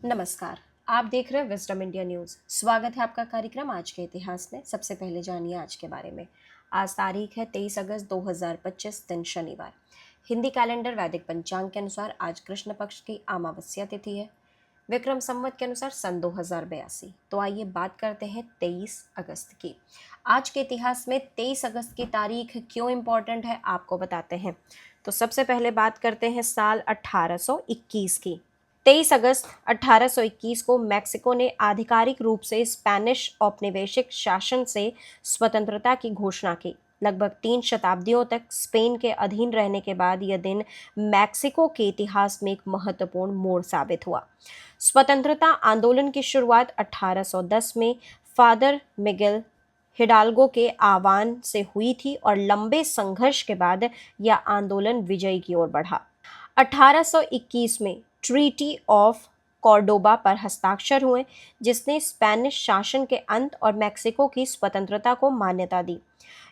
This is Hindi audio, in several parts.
नमस्कार। आप देख रहे हैं विजडम इंडिया न्यूज़। स्वागत है आपका कार्यक्रम आज के इतिहास में। सबसे पहले जानिए आज के बारे में। आज तारीख है 23 अगस्त 2025, दिन शनिवार। हिंदी कैलेंडर वैदिक पंचांग के अनुसार आज कृष्ण पक्ष की अमावस्या तिथि है। विक्रम संवत के अनुसार सन 2082। तो आइए बात करते हैं 23 अगस्त की। आज के इतिहास में 23 अगस्त की तारीख क्यों इम्पोर्टेंट है, आपको बताते हैं। तो सबसे पहले बात करते हैं साल 1821 की। 23 अगस्त 1821 को मैक्सिको ने आधिकारिक रूप से स्पेनिश औपनिवेशिक शासन से स्वतंत्रता की घोषणा की। लगभग 3 शताब्दियों तक स्पेन के अधीन रहने के बाद यह दिन मैक्सिको के इतिहास में एक महत्वपूर्ण मोड़ साबित हुआ। स्वतंत्रता आंदोलन की शुरुआत 1810 में फादर मिगेल हिडाल्गो के आह्वान से हुई थी और लंबे संघर्ष के बाद यह आंदोलन विजय की ओर बढ़ा। 1821 में ट्रीटी ऑफ कॉर्डोबा पर हस्ताक्षर हुए, जिसने स्पेनिश शासन के अंत और मैक्सिको की स्वतंत्रता को मान्यता दी।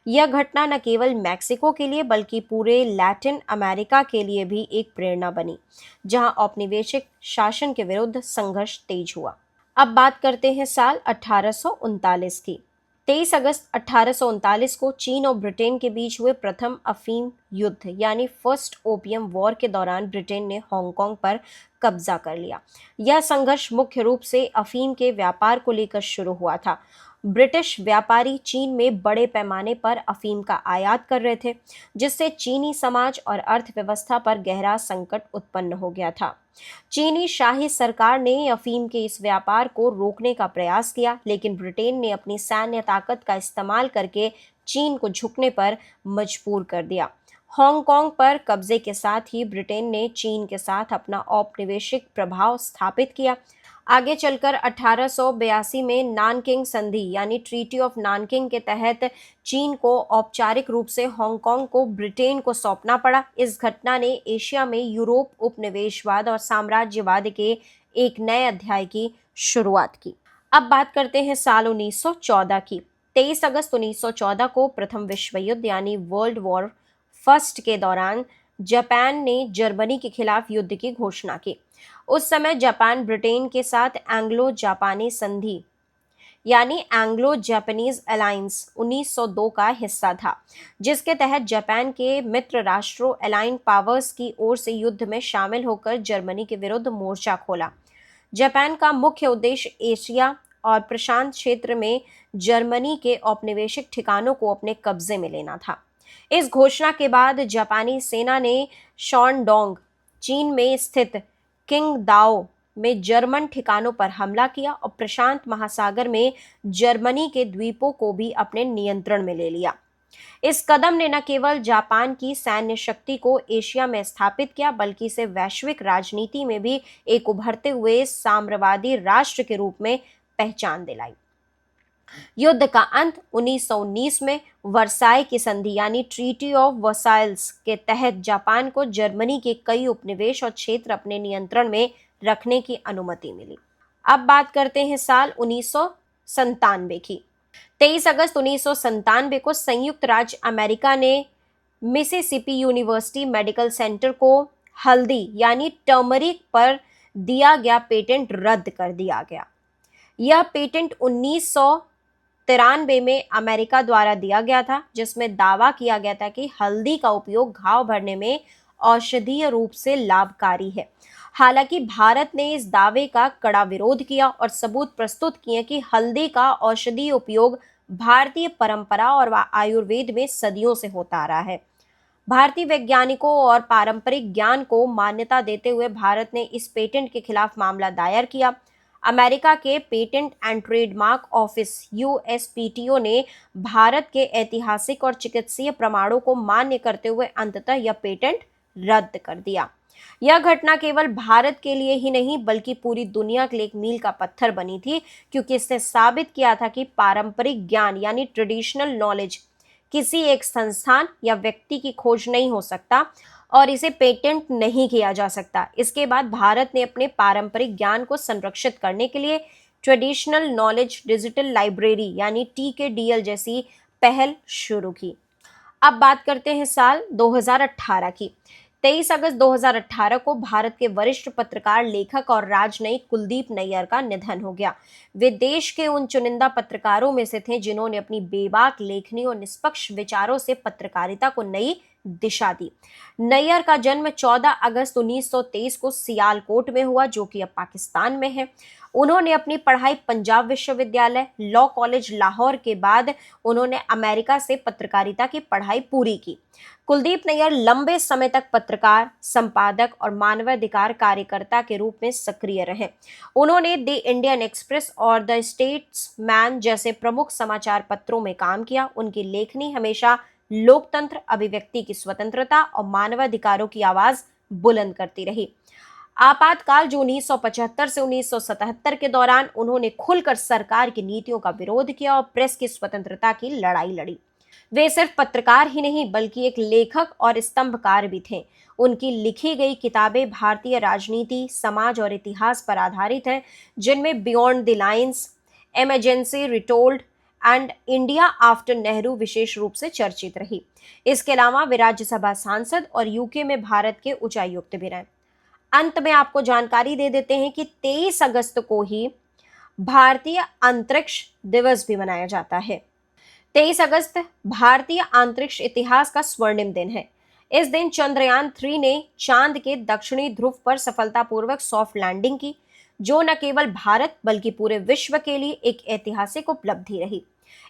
यह घटना न केवल मैक्सिको के लिए बल्कि पूरे लैटिन अमेरिका के लिए भी एक प्रेरणा बनी, जहां औपनिवेशिक शासन के विरुद्ध संघर्ष तेज हुआ। अब बात करते हैं साल 1839 की। 23 अगस्त 1839 को चीन और ब्रिटेन के बीच हुए प्रथम अफीम युद्ध यानी फर्स्ट ओपियम वॉर के दौरान ब्रिटेन ने हांगकांग पर कब्जा कर लिया। यह संघर्ष मुख्य रूप से अफीम के व्यापार को लेकर शुरू हुआ था। ब्रिटिश व्यापारी चीन में बड़े पैमाने पर अफीम का आयात कर रहे थे, जिससे चीनी समाज और अर्थव्यवस्था पर गहरा संकट उत्पन्न हो गया था। चीनी शाही सरकार ने अफीम के इस व्यापार को रोकने का प्रयास किया, लेकिन ब्रिटेन ने अपनी सैन्य ताकत का इस्तेमाल करके चीन को झुकने पर मजबूर कर दिया। हांगकांग पर कब्जे के साथ ही ब्रिटेन ने चीन के साथ अपना औपनिवेशिक प्रभाव स्थापित किया। आगे चलकर 1882 में नानकिंग संधि यानी ट्रीटी ऑफ नानकिंग के तहत चीन को औपचारिक रूप से हांगकांग को ब्रिटेन को सौंपना पड़ा। इस घटना ने एशिया में यूरोप उपनिवेशवाद और साम्राज्यवाद के एक नए अध्याय की शुरुआत की। अब बात करते हैं साल 1914 की। 23 अगस्त 1914 को प्रथम विश्व युद्ध यानी वर्ल्ड वॉर फर्स्ट के दौरान जापान ने जर्मनी के खिलाफ युद्ध की घोषणा की। उस समय जापान ब्रिटेन के साथ एंग्लो जापानी संधि यानी एंग्लो जापानीज अलायंस 1902 का हिस्सा था, जिसके तहत जापान के मित्र राष्ट्रों अलाइंड पावर्स की ओर से युद्ध में शामिल होकर जर्मनी के विरुद्ध मोर्चा खोला। जापान का मुख्य उद्देश्य एशिया और प्रशांत क्षेत्र में जर्मनी के औपनिवेशिक ठिकानों को अपने कब्जे में लेना था। इस घोषणा के बाद जापानी सेना ने शॉनडोंग, चीन में स्थित किंगदाओ में जर्मन ठिकानों पर हमला किया और प्रशांत महासागर में जर्मनी के द्वीपों को भी अपने नियंत्रण में ले लिया। इस कदम ने न केवल जापान की सैन्य शक्ति को एशिया में स्थापित किया, बल्कि इसे वैश्विक राजनीति में भी एक उभरते हुए साम्राज्यवादी राष्ट्र के रूप में पहचान दिलाई। युद्ध का अंत 1919 में वर्साई की संधि यानी ट्रीटी ऑफ वर्साइल्स के तहत जापान को जर्मनी के कई उपनिवेश और क्षेत्र अपने नियंत्रण में रखने की अनुमति मिली। अब बात करते हैं साल 1997 की। 23 अगस्त 1997 को संयुक्त राज्य अमेरिका ने मिसिसिपी यूनिवर्सिटी मेडिकल सेंटर को हल्दी यानी टर्मरिक पर दिया गया पेटेंट रद्द कर दिया गया। यह पेटेंट 1993 में अमेरिका द्वारा दिया गया था, जिसमें दावा किया गया था कि हल्दी का उपयोग घाव भरने में औषधीय रूप से लाभकारी है। हालांकि भारत ने इस दावे का कड़ा विरोध किया और सबूत प्रस्तुत किए कि हल्दी का औषधीय उपयोग भारतीय परंपरा और आयुर्वेद में सदियों से होता आ रहा है। भारतीय वैज्ञानिकों और पारंपरिक ज्ञान को मान्यता देते हुए भारत ने इस पेटेंट के खिलाफ मामला दायर किया। अमेरिका के patent and trademark office USPTO ने भारत के ऐतिहासिक और चिकित्सीय प्रमाणों को मान्य करते हुए अंततः यह पेटेंट रद्द कर दिया। यह घटना केवल भारत के लिए ही नहीं बल्कि पूरी दुनिया के लिए एक मील का पत्थर बनी थी, क्योंकि इसने साबित किया था कि पारंपरिक ज्ञान यानी ट्रेडिशनल नॉलेज किसी एक संस्थान या व्यक्ति की खोज नहीं हो सकता और इसे पेटेंट नहीं किया जा सकता। इसके बाद भारत ने अपने पारंपरिक ज्ञान को संरक्षित करने के लिए ट्रेडिशनल नॉलेज डिजिटल लाइब्रेरी यानी टीकेडीएल जैसी पहल शुरू की। अब बात करते हैं साल 2018 की। 23 अगस्त 2018 को भारत के वरिष्ठ पत्रकार, लेखक और राजनयिक कुलदीप नैयर का निधन हो गया। वे देश के उन चुनिंदा पत्रकारों में से थे जिन्होंने अपनी बेबाक लेखनी और निष्पक्ष विचारों से पत्रकारिता को नई दिशा दी। नैयर का जन्म 14 अगस्त 1923 को सियालकोट में हुआ, जो कि अब पाकिस्तान में है। उन्होंने अपनी पढ़ाई पंजाब विश्वविद्यालय, लॉ कॉलेज लाहौर के बाद उन्होंने अमेरिका से पत्रकारिता की पढ़ाई पूरी की। कुलदीप नैयर लंबे समय तक पत्रकार, संपादक और मानवाधिकार कार्यकर्ता के रूप में सक्रिय रहे। उन्होंने द इंडियन एक्सप्रेस और द स्टेट्समैन जैसे प्रमुख समाचार पत्रों में काम किया। उनकी लेखनी हमेशा लोकतंत्र, अभिव्यक्ति की स्वतंत्रता और मानवाधिकारों की आवाज बुलंद करती रही। आपातकाल जो 1975 से 1977 के दौरान उन्होंने खुलकर सरकार की नीतियों का विरोध किया और प्रेस की स्वतंत्रता की लड़ाई लड़ी। वे सिर्फ पत्रकार ही नहीं बल्कि एक लेखक और स्तंभकार भी थे। उनकी लिखी गई किताबें भारतीय राजनीति, समाज और इतिहास पर आधारित हैं, जिनमें beyond the lines, emergency retold and India after Nehru विशेष रूप से चर्चित रही। इसके अलावा वे राज्यसभा सांसद और यूके में भारत के उच्चायुक्त भी रहे। अंत में आपको जानकारी दे देते हैं कि 23 अगस्त को ही भारतीय अंतरिक्ष दिवस भी मनाया जाता है। 23 अगस्त भारतीय अंतरिक्ष इतिहास का स्वर्णिम दिन है। इस दिन चंद्रयान 3 ने चांद के दक्षिणी ध्रुव पर सफलतापूर्वक सॉफ्ट लैंडिंग की, जो न केवल भारत बल्कि पूरे विश्व के लिए एक ऐतिहासिक उपलब्धि रही।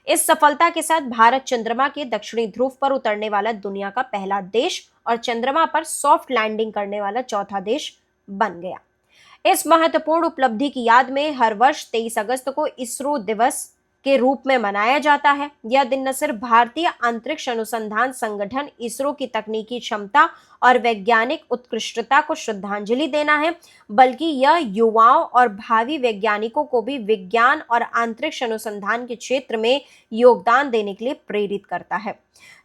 इस सफलता के साथ भारत चंद्रमा के दक्षिणी ध्रुव पर उतरने वाला दुनिया का पहला देश और चंद्रमा पर सॉफ्ट लैंडिंग करने वाला चौथा देश बन गया। इस महत्वपूर्ण उपलब्धि की याद में हर वर्ष 23 अगस्त को इसरो दिवस के रूप में मनाया जाता है। यह दिन न सिर्फ भारतीय अंतरिक्ष अनुसंधान संगठन इसरो की तकनीकी क्षमता और वैज्ञानिक उत्कृष्टता को श्रद्धांजलि देना है, बल्कि यह युवाओं और भावी वैज्ञानिकों को भी विज्ञान और अंतरिक्ष अनुसंधान के क्षेत्र में योगदान देने के लिए प्रेरित करता है।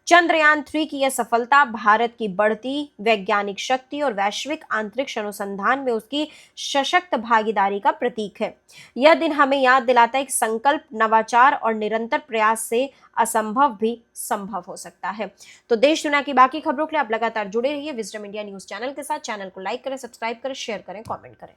चंद्रयान 3 की यह सफलता भारत की बढ़ती वैज्ञानिक शक्ति और वैश्विक अंतरिक्ष अनुसंधान में उसकी सशक्त भागीदारी का प्रतीक है। यह दिन हमें याद दिलाता है कि संकल्प, नवाचार और निरंतर प्रयास से असंभव भी संभव हो सकता है। तो देश दुनिया की बाकी खबरों के लिए आप लगातार जुड़े रहिए विजडम इंडिया न्यूज चैनल के साथ। चैनल को लाइक करें, सब्सक्राइब करें, शेयर करें, कमेंट करें।